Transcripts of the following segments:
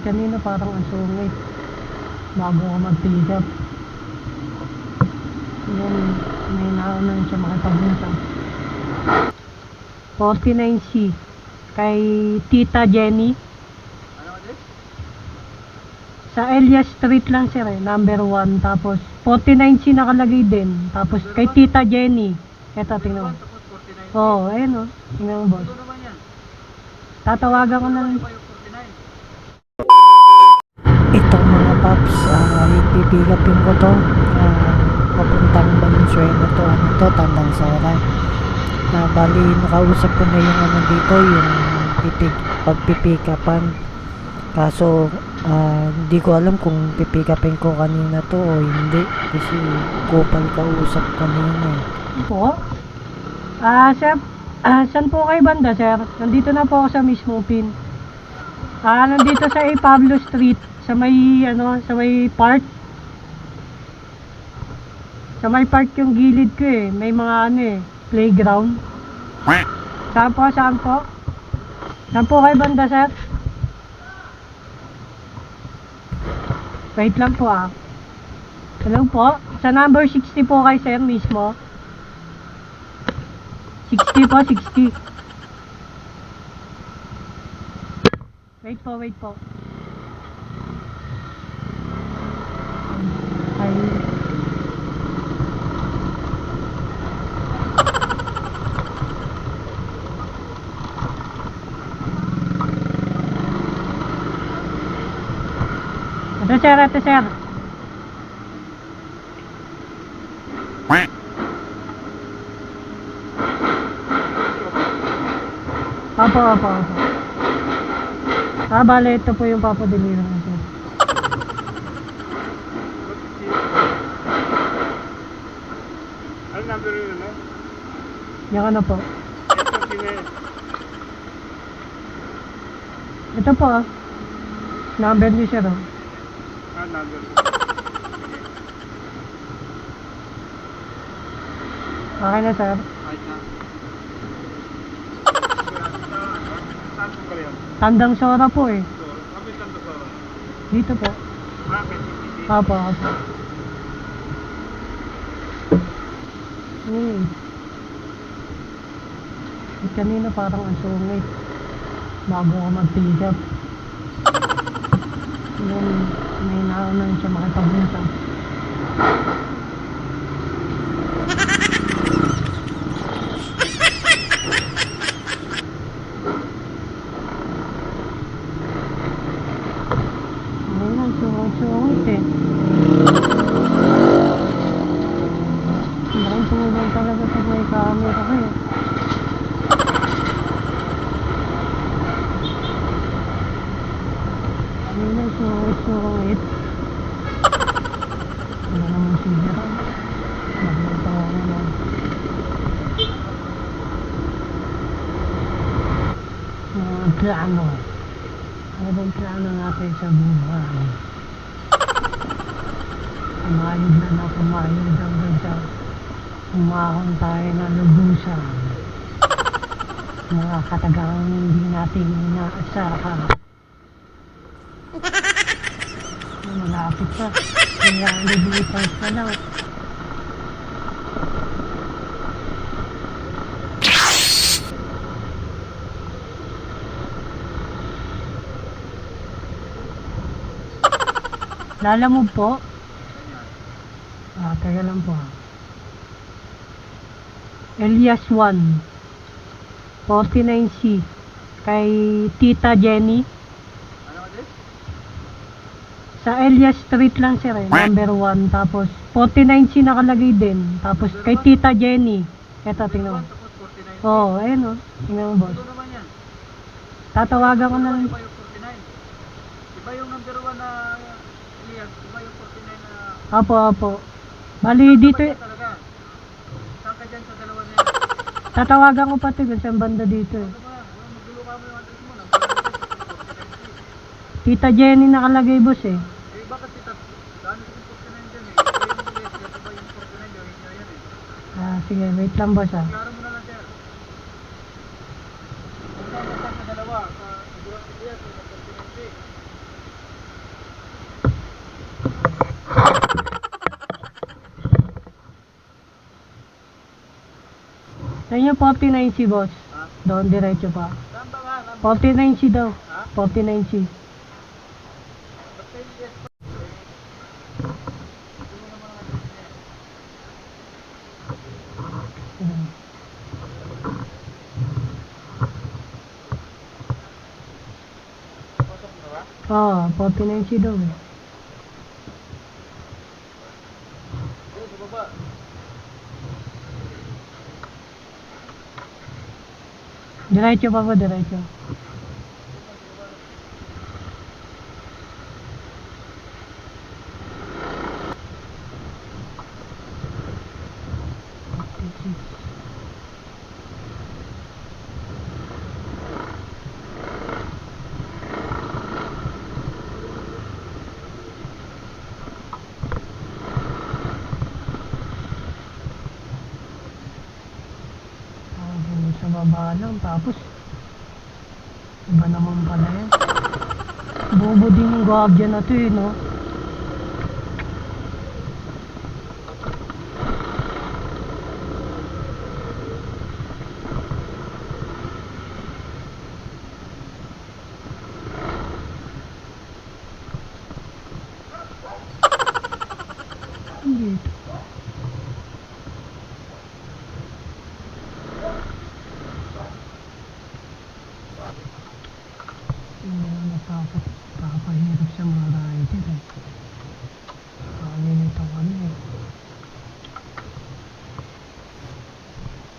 Kanina parang ang sungit bago ako mag-pick up. Yan, may nauna siya makipag-usap. 49C kay Tita Jenny. Sa Elias Street lang sir eh, number 1. Tapos 49C nakalagay din. Tapos kay Tita Jenny. Eto, tingnan mo. Oo, ayun o. Tingnan mo boss. Tatawagan ko na lang. Ito mga paps, ipipigapin ko to. Papuntang Valenzuela to. Ano to? Tandang Sora. Bali, nakausap ko na yung ano dito, yung pagpipikapan. Kaso, hindi ko alam kung pipikapin ko kanina to o hindi. Kasi kupal kausap kanina. Po? Sir, saan po kayo banda, sir? Nandito na po ako sa mismo pin. Nandito sa A. Pablo Street, sa may, sa may park. Sa may park yung gilid ko eh. May mga playground. Saan po? Saan po? Saan po kayo banda, sir? Wait lang po Hello po? Sa number 60 po kayo, sir, mismo. 60 po, 60. Wait po. Ay. Ito sir. Opo. Bale, ito po yung papadeliver natin. Ano number yun, no? Yung ano po? Ito po number niyo siya number. Okay na sir. Tandang Sora po eh. Dito po. Opo. Kanina parang ang sungit bago ako mag-pick up. Yan, may nauna siya makipag-usap. Ayan, sungit eh. Maraming tumulong talaga pag may camera kayo. Ayan, sungit. Wala naman sigara. Magmatawa naman. Plano. Ano bang plano natin sa buhay? Kumayod hanggang sa umahon tayo na lubusan. Mga katagang hindi natin inaasahan. Malapit pa. Kaya libutan pa lang. Lalamove po? Taga lang po Elias 1 49C kay Tita Jenny. Sa Elias Street lang sir eh, number 1. Tapos 49C nakalagay din. Tapos kay Tita Jenny. Eto, tingnan mo. Oo, ayun o. Tingnan mo boss. Tatawagan ko na lang. Iba yung number 1 na Elias, iba yung 49 na... Opo. Bali dito talaga. Saan ka dyan sa dalawa na yan? tatawagan ko pati sa banda dito eh. Magdulo ka mo yung address mo. Tita Jenny nakalagay boss eh. Bakit tita? Daan yung 49 dyan eh. Iba yung Elias, iba yung 49 yung inyo yan eh. Sige, wait lang boss Klaro mo na lang sir. Kung saan ka sa dalawa, sa Elias o sa 49C. Ayun yung 49C, boss. Ha? Doon, diretso pa. Saan ba nga? 49C daw. Ha? 49C. Ba't kayo yes pa? Hindi mo naman ang Ayan. pasok na ba? Oo, 49C daw eh. Yes, sa baba. Diretso pa po, diretso. Sa baba lang, tapos iba naman pala yan. Bobo din yung guardia na to eh, no? Dito. Napapahirap sa mga rider eh. Kanin ito ano eh.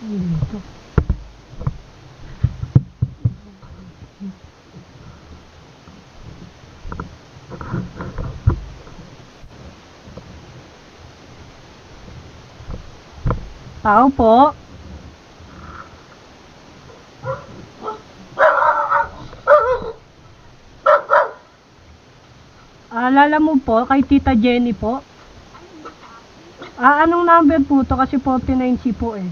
Dito. Tao po. Alala mo po, kay Tita Jenny po? Anong number po to? Kasi 49C po eh.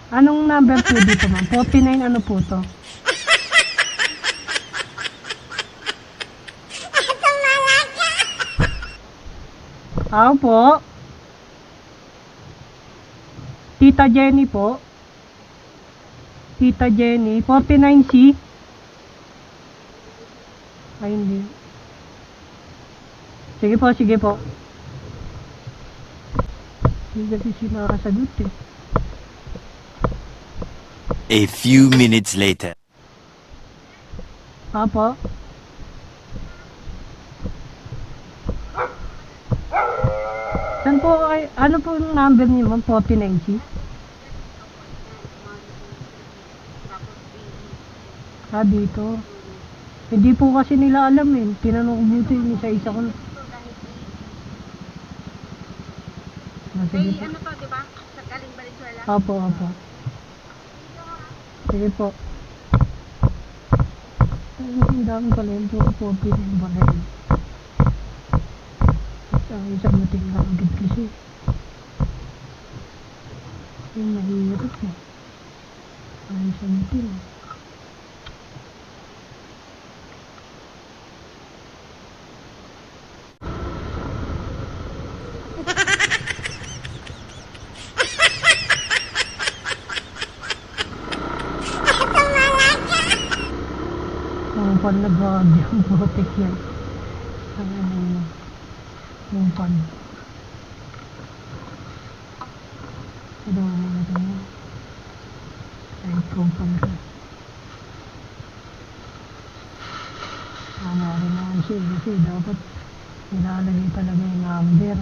Anong number po dito ma'am? 49 ano po to? Tao po? Tita Jenny po? Tita Jenny, 49C? Ay, hindi. Sige po, sige po. Hindi kasi siya nakakasagot eh. A few minutes later. Apo? Saan po, ano po yung number niyo ma'am? 49C? Dito. Hindi po kasi nila alam eh. Tinanong ko dito yung isa-isa ko. May ano to, di ba? Sa Galing Valenzuela? Apo, apo. Sige po. Ang dami pala yun. Puro po, pinagbalay. Ang isang nating nakagid kasi. Yung mahirap eh. Ang isang nating. Ang pan na grabe ang protect yan. Ang ano yun. Yung pan. Ito ano ito yun. Ay, itong pan ka. Tama rin naman siya kasi dapat nilalagay talaga yung number.